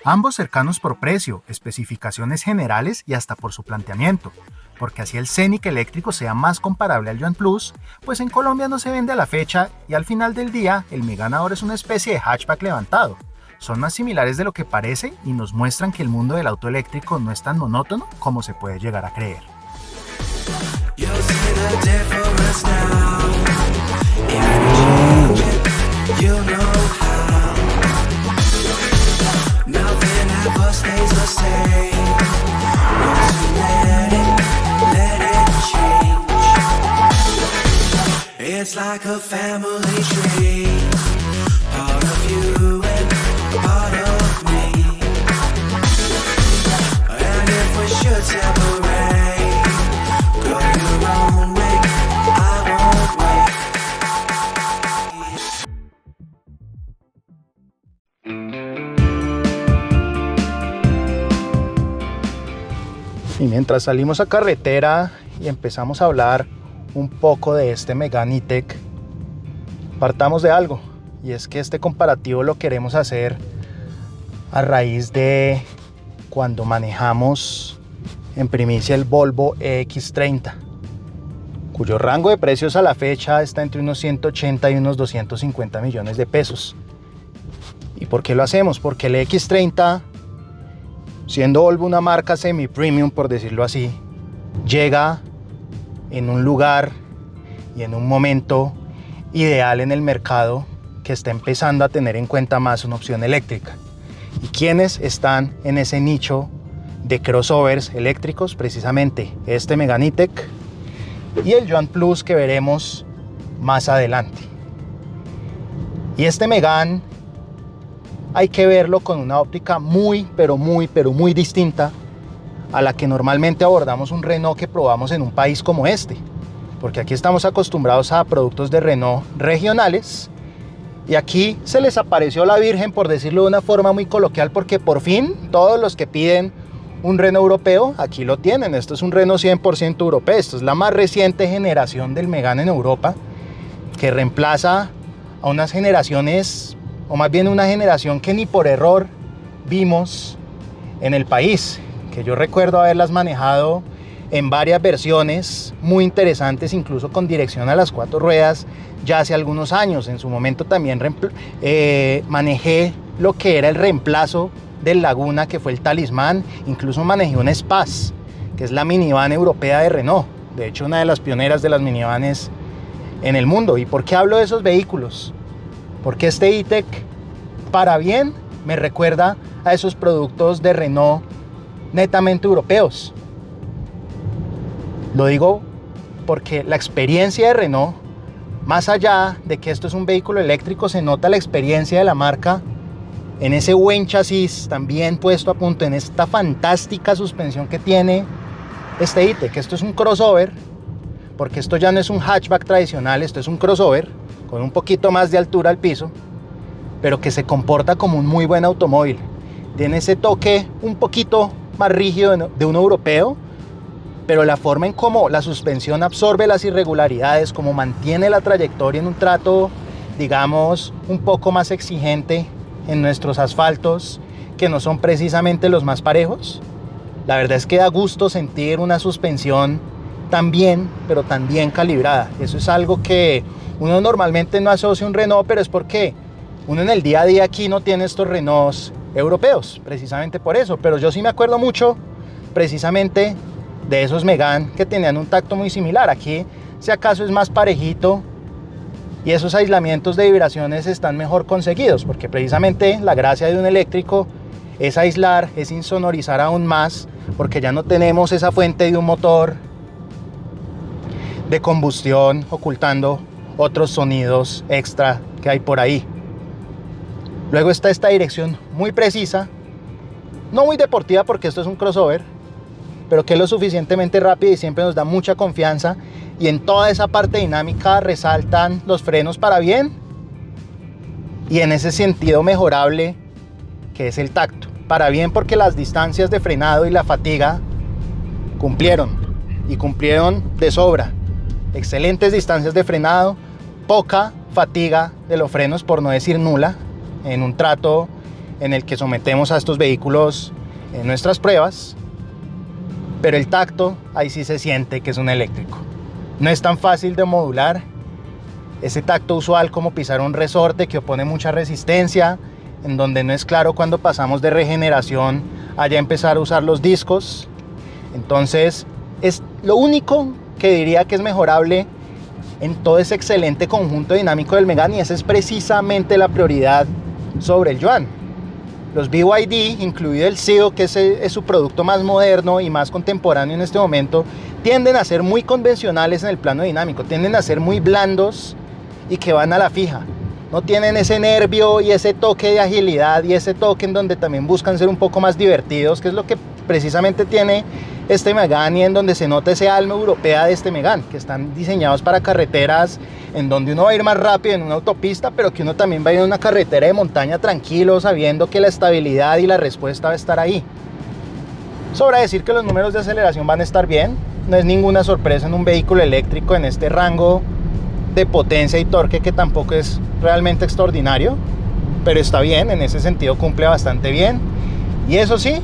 Ambos cercanos por precio, especificaciones generales y hasta por su planteamiento, porque así el Scenic eléctrico sea más comparable al Yuan Plus, pues en Colombia no se vende a la fecha y al final del día el Megane ahora es una especie de hatchback levantado. Son más similares de lo que parece y nos muestran que el mundo del auto eléctrico no es tan monótono como se puede llegar a creer. It's like a family tree, part of you and part of me. And if we should separate, go your own way, I won't wait. Y mientras salimos a carretera y empezamos a hablar un poco de este Megane E-Tech, partamos de algo, y es que este comparativo lo queremos hacer a raíz de cuando manejamos en primicia el Volvo EX30, cuyo rango de precios a la fecha está entre unos 180 y unos 250 millones de pesos. ¿Y por qué lo hacemos? Porque el EX30, siendo Volvo una marca semi-premium, por decirlo así, llega en un lugar y en un momento ideal en el mercado que está empezando a tener en cuenta más una opción eléctrica. ¿Y quiénes están en ese nicho de crossovers eléctricos? Precisamente este Megane E-Tech y el Yuan Plus, que veremos más adelante. Y este Megane hay que verlo con una óptica muy distinta a la que normalmente abordamos un Renault que probamos en un país como este, porque aquí estamos acostumbrados a productos de Renault regionales y aquí se les apareció la Virgen, por decirlo de una forma muy coloquial, porque por fin todos los que piden un Renault europeo aquí lo tienen. Esto es un Renault 100% europeo, esto es la más reciente generación del Megane en Europa, que reemplaza a unas generaciones, o más bien una generación que ni por error vimos en el país, que yo recuerdo haberlas manejado en varias versiones muy interesantes, incluso con dirección a las 4 ruedas, ya hace algunos años. En su momento también manejé lo que era el reemplazo del Laguna, que fue el Talismán. Incluso manejé un Espace, que es la minivan europea de Renault, de hecho una de las pioneras de las minivanes en el mundo. ¿Y por qué hablo de esos vehículos? Porque este E-Tech, para bien, me recuerda a esos productos de Renault netamente europeos. Lo digo porque la experiencia de Renault, más allá de que esto es un vehículo eléctrico, se nota la experiencia de la marca en ese buen chasis también puesto a punto, en esta fantástica suspensión que tiene este E-Tech. Esto es un crossover, porque esto ya no es un hatchback tradicional, esto es un crossover con un poquito más de altura al piso, pero que se comporta como un muy buen automóvil. Tiene ese toque un poquito más rígido de un europeo, pero la forma en cómo la suspensión absorbe las irregularidades, cómo mantiene la trayectoria en un trato, digamos, un poco más exigente en nuestros asfaltos, que no son precisamente los más parejos. La verdad es que da gusto sentir una suspensión tan bien, pero tan bien calibrada. Eso es algo que uno normalmente no asocia a un Renault, pero es porque uno en el día a día aquí no tiene estos Renaults europeos, precisamente por eso. Pero yo sí me acuerdo mucho precisamente de esos Megane que tenían un tacto muy similar. Aquí, si acaso, es más parejito y esos aislamientos de vibraciones están mejor conseguidos, porque precisamente la gracia de un eléctrico es aislar, es insonorizar aún más, porque ya no tenemos esa fuente de un motor de combustión ocultando otros sonidos extra que hay por ahí. Luego está esta dirección muy precisa, no muy deportiva porque esto es un crossover, pero que es lo suficientemente rápida y siempre nos da mucha confianza. Y en toda esa parte dinámica resaltan los frenos para bien y en ese sentido mejorable que es el tacto. Para bien porque las distancias de frenado y la fatiga cumplieron, y cumplieron de sobra. Excelentes distancias de frenado, poca fatiga de los frenos, por no decir nula, en un trato en el que sometemos a estos vehículos en nuestras pruebas, pero el tacto ahí sí se siente que es un eléctrico. No es tan fácil de modular, ese tacto usual como pisar un resorte que opone mucha resistencia, en donde no es claro cuando pasamos de regeneración a ya empezar a usar los discos. Entonces es lo único que diría que es mejorable en todo ese excelente conjunto dinámico del Megane, y esa es precisamente la prioridad sobre el Yuan. Los BYD, incluido el Seal, que es su producto más moderno y más contemporáneo en este momento, tienden a ser muy convencionales en el plano dinámico, tienden a ser muy blandos y que van a la fija. No tienen ese nervio y ese toque de agilidad y ese toque en donde también buscan ser un poco más divertidos, que es lo que precisamente tiene este Megane, y en donde se nota ese alma europea de este Megane, que están diseñados para carreteras en donde uno va a ir más rápido en una autopista, pero que uno también va a ir en una carretera de montaña tranquilo, sabiendo que la estabilidad y la respuesta va a estar ahí. Sobra decir que los números de aceleración van a estar bien, no es ninguna sorpresa en un vehículo eléctrico en este rango de potencia y torque, que tampoco es realmente extraordinario, pero está bien, en ese sentido cumple bastante bien. Y eso sí,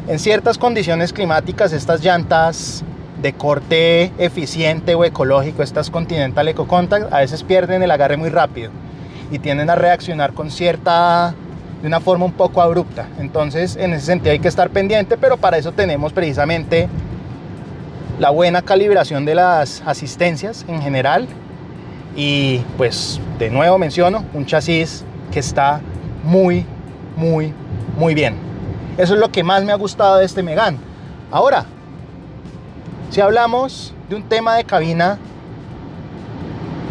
en ciertas condiciones climáticas, estas llantas de corte eficiente o ecológico, estas Continental Eco Contact, a veces pierden el agarre muy rápido y tienden a reaccionar de una forma un poco abrupta. Entonces, en ese sentido hay que estar pendiente, pero para eso tenemos precisamente la buena calibración de las asistencias en general. Y pues de nuevo menciono, un chasis que está muy bien. Eso es lo que más me ha gustado de este Megane. Ahora, si hablamos de un tema de cabina,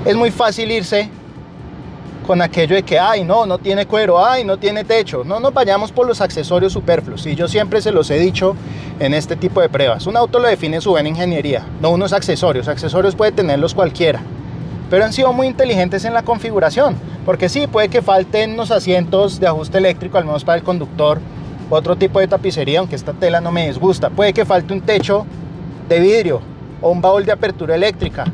es muy fácil irse con aquello de que ay no tiene cuero, ay no tiene techo. No nos vayamos por los accesorios superfluos, y yo siempre se los he dicho en este tipo de pruebas. Un auto lo define su buena ingeniería, no unos accesorios. Accesorios puede tenerlos cualquiera, pero han sido muy inteligentes en la configuración, porque sí, puede que falten unos asientos de ajuste eléctrico, al menos para el conductor, otro tipo de tapicería, aunque esta tela no me disgusta, puede que falte un techo de vidrio o un baúl de apertura eléctrica,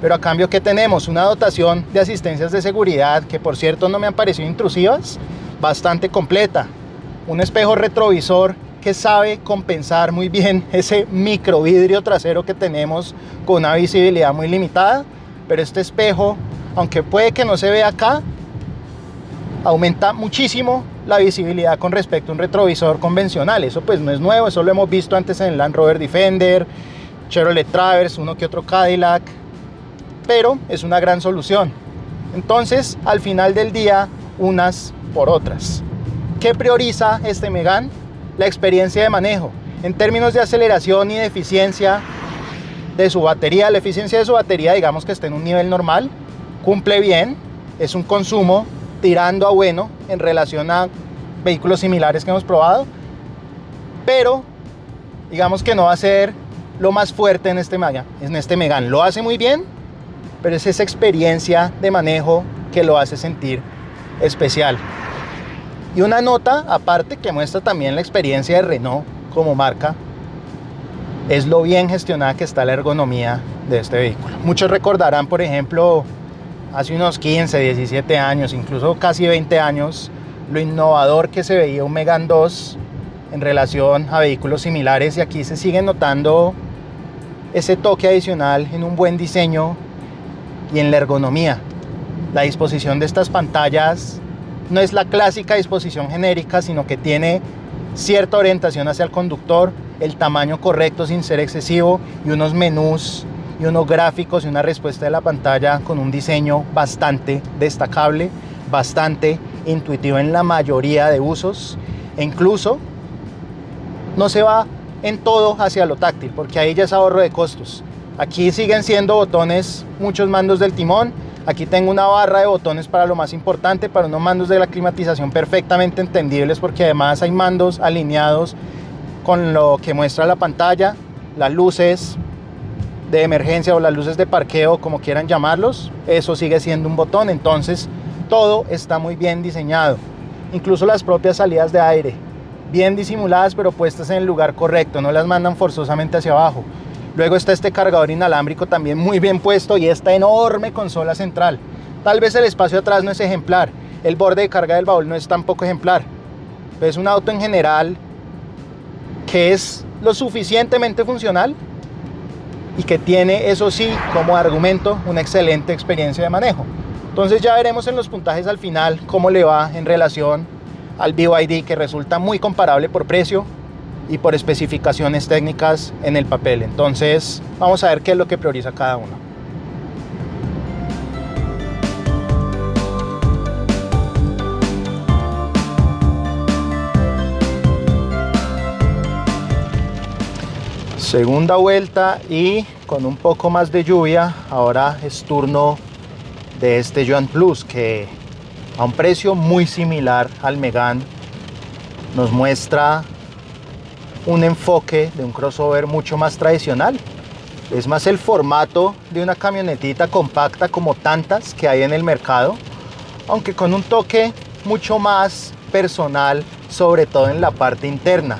pero a cambio, ¿qué tenemos? Una dotación de asistencias de seguridad, que por cierto no me han parecido intrusivas, bastante completa, un espejo retrovisor que sabe compensar muy bien ese microvidrio trasero que tenemos con una visibilidad muy limitada, pero este espejo, aunque puede que no se vea acá, aumenta muchísimo la visibilidad con respecto a un retrovisor convencional. Eso pues no es nuevo, eso lo hemos visto antes en el Land Rover Defender, Chevrolet Traverse, uno que otro Cadillac, pero es una gran solución. Entonces, al final del día, unas por otras. ¿Qué prioriza este Megane? La experiencia de manejo. En términos de aceleración y de eficiencia de su batería, la eficiencia de su batería, digamos que está en un nivel normal, cumple bien, es un consumo tirando a bueno en relación a vehículos similares que hemos probado, pero digamos que no va a ser lo más fuerte en este Megane. Lo hace muy bien, pero es esa experiencia de manejo que lo hace sentir especial. Y una nota aparte que muestra también la experiencia de Renault como marca es lo bien gestionada que está la ergonomía de este vehículo. Muchos recordarán, por ejemplo, hace unos 15, 17 años, incluso casi 20 años, lo innovador que se veía un Megane 2 en relación a vehículos similares, y aquí se sigue notando ese toque adicional en un buen diseño y en la ergonomía. La disposición de estas pantallas no es la clásica disposición genérica, sino que tiene cierta orientación hacia el conductor, el tamaño correcto sin ser excesivo, y unos menús y unos gráficos y una respuesta de la pantalla con un diseño bastante destacable, bastante intuitivo en la mayoría de usos, e incluso no se va en todo hacia lo táctil, porque ahí ya es ahorro de costos. Aquí siguen siendo botones, muchos mandos del timón. Aquí tengo una barra de botones para lo más importante, para unos mandos de la climatización perfectamente entendibles, porque además hay mandos alineados con lo que muestra la pantalla, las luces de emergencia o las luces de parqueo, como quieran llamarlos, eso sigue siendo un botón. Entonces todo está muy bien diseñado, incluso las propias salidas de aire, bien disimuladas pero puestas en el lugar correcto, no las mandan forzosamente hacia abajo. Luego está este cargador inalámbrico también muy bien puesto, y esta enorme consola central. Tal vez el espacio atrás no es ejemplar, el borde de carga del baúl no es tampoco ejemplar, Es un auto en general que es lo suficientemente funcional y que tiene, eso sí, como argumento, una excelente experiencia de manejo. Entonces ya veremos en los puntajes al final cómo le va en relación al BYD, que resulta muy comparable por precio y por especificaciones técnicas en el papel. Entonces vamos a ver qué es lo que prioriza cada uno. Segunda vuelta y con un poco más de lluvia, ahora es turno de este Yuan Plus, que a un precio muy similar al Megane nos muestra un enfoque de un crossover mucho más tradicional. Es más el formato de una camionetita compacta como tantas que hay en el mercado, aunque con un toque mucho más personal, sobre todo en la parte interna.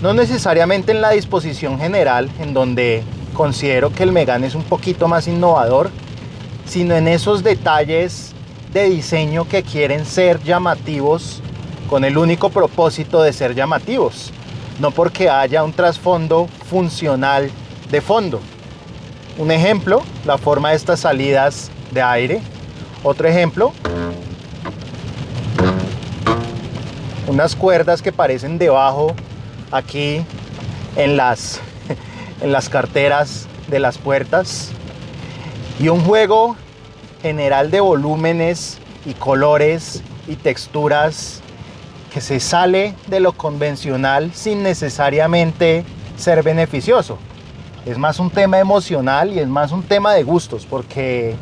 No necesariamente en la disposición general, en donde considero que el Megane es un poquito más innovador, sino en esos detalles de diseño que quieren ser llamativos con el único propósito de ser llamativos, no porque haya un trasfondo funcional de fondo. Un ejemplo, la forma de estas salidas de aire. Otro ejemplo, unas cuerdas que parecen debajo aquí en las carteras de las puertas, y un juego general de volúmenes y colores y texturas que se sale de lo convencional sin necesariamente ser beneficioso. Es más un tema emocional y es más un tema de gustos, porque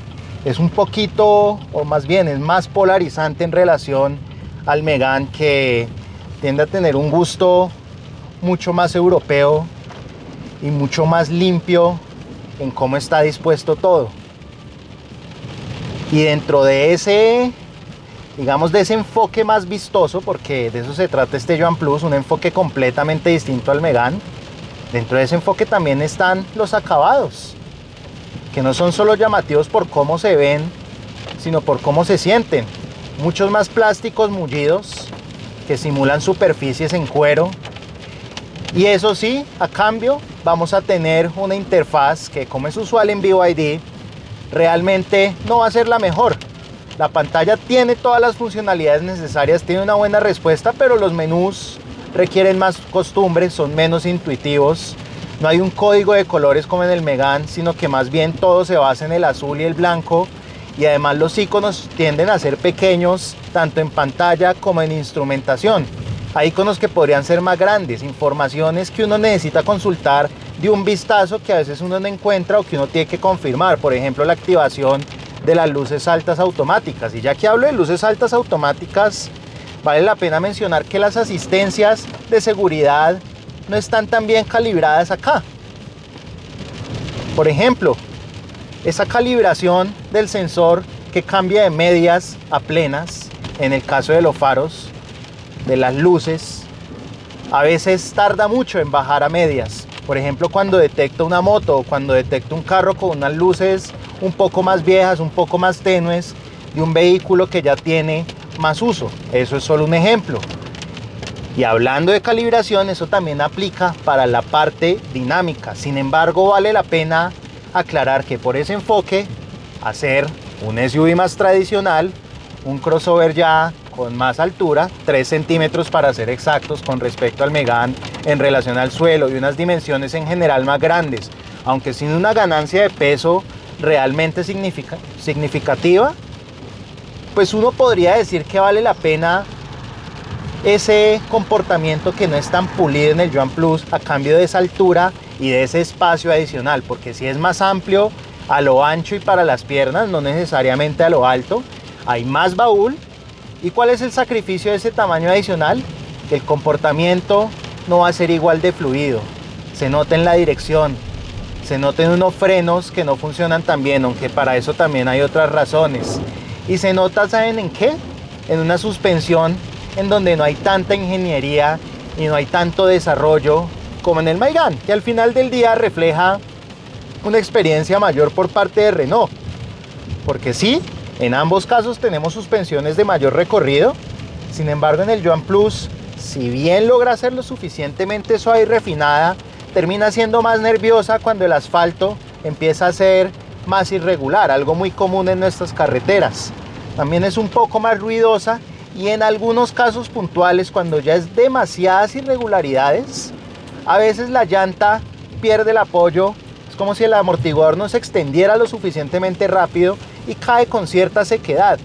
es un poquito, o más bien es más polarizante en relación al Megane, que tiende a tener un gusto mucho más europeo y mucho más limpio en cómo está dispuesto todo. Y dentro de ese, digamos, de ese enfoque más vistoso, porque de eso se trata este Yuan Plus, un enfoque completamente distinto al Megane, dentro de ese enfoque también están los acabados, que no son solo llamativos por cómo se ven, sino por cómo se sienten. Muchos más plásticos mullidos que simulan superficies en cuero. Y eso sí, a cambio vamos a tener una interfaz que, como es usual en BYD, realmente no va a ser la mejor. La pantalla tiene todas las funcionalidades necesarias, tiene una buena respuesta, pero los menús requieren más costumbre, son menos intuitivos. No hay un código de colores como en el Megane, sino que más bien todo se basa en el azul y el blanco. Y además los iconos tienden a ser pequeños, tanto en pantalla como en instrumentación. Hay iconos que podrían ser más grandes, informaciones que uno necesita consultar de un vistazo que a veces uno no encuentra o que uno tiene que confirmar. Por ejemplo, la activación de las luces altas automáticas. Y ya que hablo de luces altas automáticas, vale la pena mencionar que las asistencias de seguridad no están tan bien calibradas acá. Por ejemplo, esa calibración del sensor que cambia de medias a plenas, en el caso de los faros, de las luces, a veces tarda mucho en bajar a medias. Por ejemplo, cuando detecto una moto o cuando detecto un carro con unas luces un poco más viejas, un poco más tenues, de un vehículo que ya tiene más uso. Eso es solo un ejemplo. Y hablando de calibración, eso también aplica para la parte dinámica. Sin embargo, vale la pena aclarar que por ese enfoque, hacer un SUV más tradicional, un crossover ya con más altura, 3 centímetros para ser exactos con respecto al Megane en relación al suelo, y unas dimensiones en general más grandes, aunque sin una ganancia de peso realmente significativa, pues uno podría decir que vale la pena ese comportamiento que no es tan pulido en el Yuan Plus a cambio de esa altura y de ese espacio adicional, porque si es más amplio a lo ancho y para las piernas, no necesariamente a lo alto, hay más baúl. ¿Y cuál es el sacrificio de ese tamaño adicional? Que el comportamiento no va a ser igual de fluido. Se nota en la dirección, se nota en unos frenos que no funcionan tan bien, aunque para eso también hay otras razones. Y se nota, ¿saben en qué? En una suspensión en donde no hay tanta ingeniería y no hay tanto desarrollo como en el Megane, que al final del día refleja una experiencia mayor por parte de Renault. Porque sí, en ambos casos tenemos suspensiones de mayor recorrido. Sin embargo, en el Yuan Plus si bien logra ser lo suficientemente suave y refinada, termina siendo más nerviosa cuando el asfalto empieza a ser más irregular, algo muy común en nuestras carreteras. También es un poco más ruidosa y en algunos casos puntuales, cuando ya es demasiadas irregularidades, a veces la llanta pierde el apoyo. Es como si el amortiguador no se extendiera lo suficientemente rápido y cae con cierta sequedad.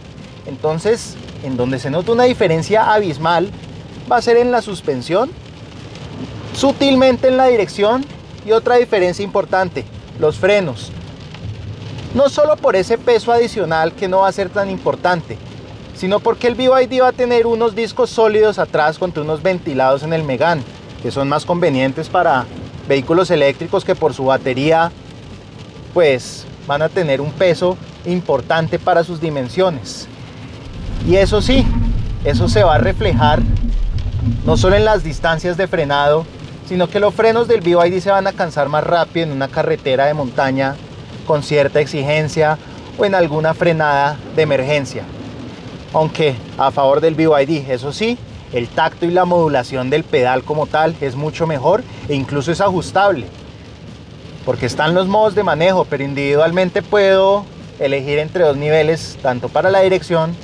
Entonces, en donde se nota una diferencia abismal va a ser en la suspensión, sutilmente en la dirección, y otra diferencia importante, los frenos. No solo por ese peso adicional que no va a ser tan importante, sino porque el BYD va a tener unos discos sólidos atrás contra unos ventilados en el Megane, que son más convenientes para vehículos eléctricos que por su batería pues van a tener un peso importante para sus dimensiones. Y eso sí, eso se va a reflejar no solo en las distancias de frenado, sino que los frenos del BYD se van a cansar más rápido en una carretera de montaña con cierta exigencia o en alguna frenada de emergencia. Aunque a favor del BYD, eso sí, el tacto y la modulación del pedal como tal es mucho mejor e incluso es ajustable, porque están los modos de manejo, pero individualmente puedo elegir entre dos niveles, tanto para la dirección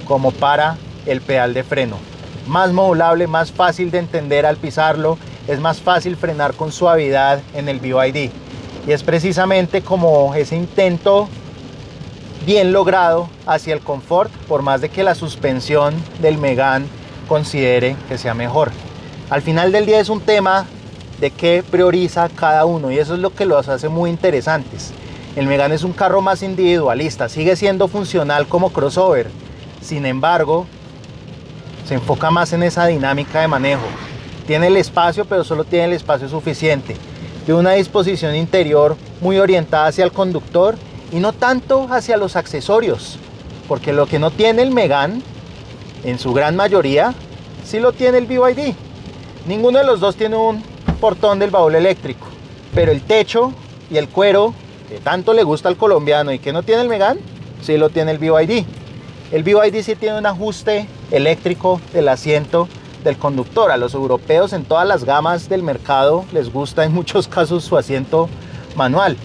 como para el pedal de freno. Más modulable, más fácil de entender al pisarlo, es más fácil frenar con suavidad en el BYD. Y es precisamente como ese intento bien logrado hacia el confort, por más de que la suspensión del Megane considere que sea mejor. Al final del día es un tema de qué prioriza cada uno, y eso es lo que los hace muy interesantes. El Megane es un carro más individualista, sigue siendo funcional como crossover, sin embargo se enfoca más en esa dinámica de manejo. Tiene el espacio, pero solo tiene el espacio suficiente, de una disposición interior muy orientada hacia el conductor y no tanto hacia los accesorios, porque lo que no tiene el Megane, en su gran mayoría, sí lo tiene el BYD. Ninguno de los dos tiene un portón del baúl eléctrico, pero el techo y el cuero que tanto le gusta al colombiano y que no tiene el Megane, sí lo tiene el BYD. El BYD sí tiene un ajuste eléctrico del asiento del conductor. A los europeos en todas las gamas del mercado les gusta en muchos casos su asiento manual.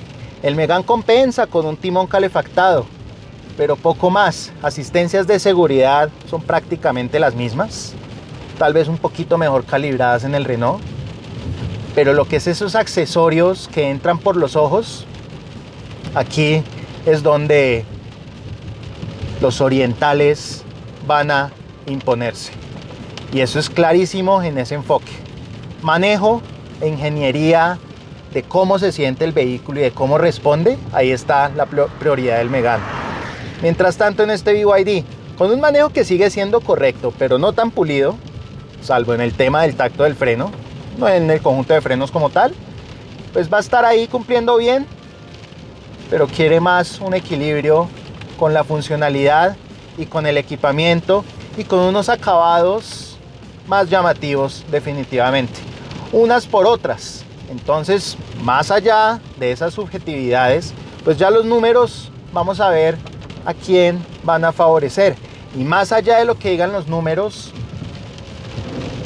El Megane compensa con un timón calefactado, pero poco más. Asistencias de seguridad son prácticamente las mismas, tal vez un poquito mejor calibradas en el Renault, pero lo que es esos accesorios que entran por los ojos, aquí es donde los orientales van a imponerse. Y eso es clarísimo en ese enfoque. Manejo e ingeniería de cómo se siente el vehículo y de cómo responde, ahí está la prioridad del Megane. Mientras tanto, en este BYD, con un manejo que sigue siendo correcto, pero no tan pulido, salvo en el tema del tacto del freno, no en el conjunto de frenos como tal, pues va a estar ahí cumpliendo bien, pero quiere más un equilibrio con la funcionalidad y con el equipamiento y con unos acabados más llamativos definitivamente, unas por otras. Entonces, más allá de esas subjetividades, pues ya los números vamos a ver a quién van a favorecer. Y más allá de lo que digan los números,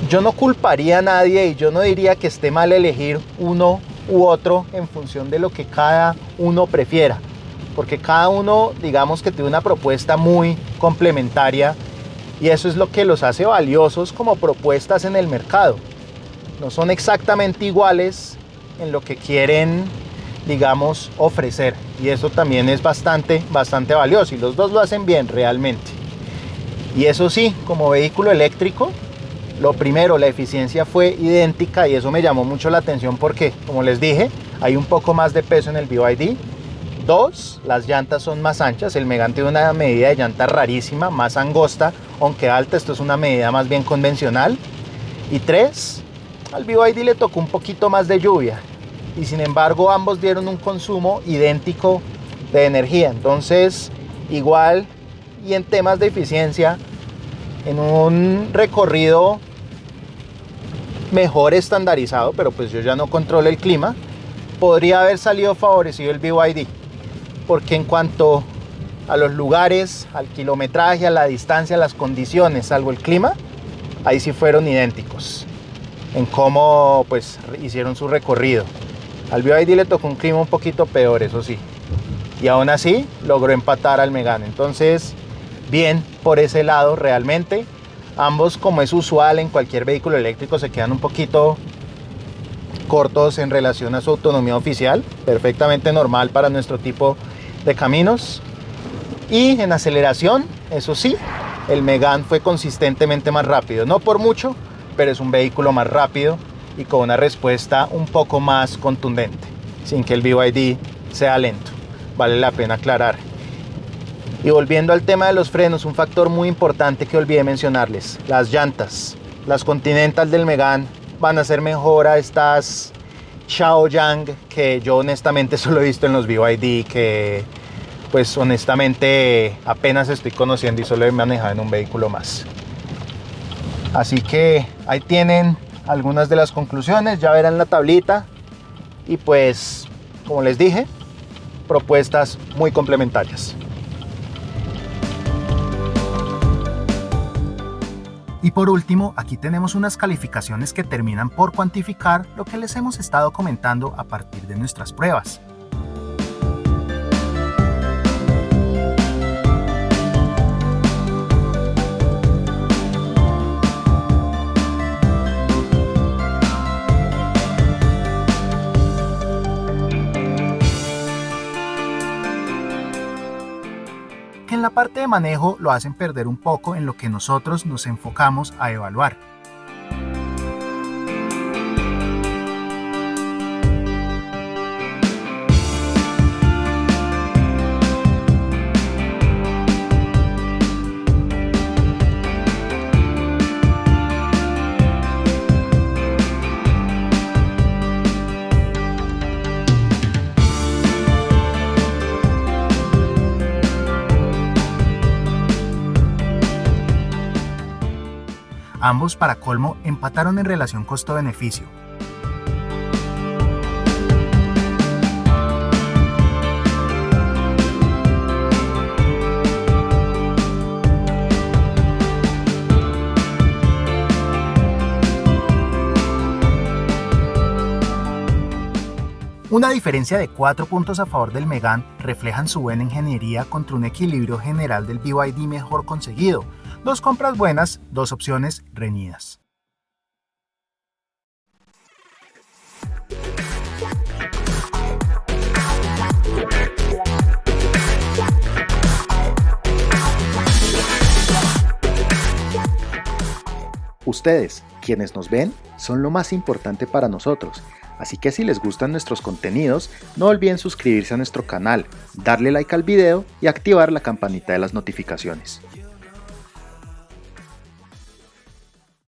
yo no culparía a nadie y yo no diría que esté mal elegir uno u otro en función de lo que cada uno prefiera, porque cada uno, digamos que tiene una propuesta muy complementaria y eso es lo que los hace valiosos como propuestas en el mercado. No son exactamente iguales en lo que quieren, digamos, ofrecer, y eso también es bastante valioso, y los dos lo hacen bien realmente. Y eso sí, como vehículo eléctrico, lo primero, la eficiencia fue idéntica, y eso me llamó mucho la atención porque, como les dije, hay un poco más de peso en el BYD. 2, las llantas son más anchas. El Megane tiene una medida de llanta rarísima, más angosta, aunque alta. Esto es una medida más bien convencional. Y 3, al BYD le tocó un poquito más de lluvia, y sin embargo ambos dieron un consumo idéntico de energía. Entonces, igual, y en temas de eficiencia, en un recorrido mejor estandarizado, pero pues yo ya no controlo el clima, podría haber salido favorecido el BYD, porque en cuanto a los lugares, al kilometraje, a la distancia, a las condiciones, salvo el clima, ahí sí fueron idénticos en cómo pues hicieron su recorrido. Al BYD le tocó un clima un poquito peor, eso sí, y aún así logró empatar al Megane. Entonces, bien por ese lado realmente. Ambos, como es usual en cualquier vehículo eléctrico, se quedan un poquito cortos en relación a su autonomía oficial, perfectamente normal para nuestro tipo de caminos. Y en aceleración, eso sí, el Megane fue consistentemente más rápido, no por mucho, pero es un vehículo más rápido y con una respuesta un poco más contundente, sin que el BYD sea lento, vale la pena aclarar. Y volviendo al tema de los frenos, un factor muy importante que olvidé mencionarles, las llantas. Las Continental del Megane van a ser mejor a estas Chaoyang, que yo honestamente solo he visto en los BYD, que pues honestamente apenas estoy conociendo y solo he manejado en un vehículo más. Así que ahí tienen algunas de las conclusiones, ya verán la tablita y pues como les dije, propuestas muy complementarias. Y por último, aquí tenemos unas calificaciones que terminan por cuantificar lo que les hemos estado comentando a partir de nuestras pruebas. Que en la parte de manejo lo hacen perder un poco en lo que nosotros nos enfocamos a evaluar. Ambos, para colmo, empataron en relación costo-beneficio. Una diferencia de 4 puntos a favor del Megane reflejan su buena ingeniería contra un equilibrio general del BYD mejor conseguido. 2 compras buenas, 2 opciones reñidas. Ustedes, quienes nos ven, son lo más importante para nosotros. Así que si les gustan nuestros contenidos, no olviden suscribirse a nuestro canal, darle like al video y activar la campanita de las notificaciones.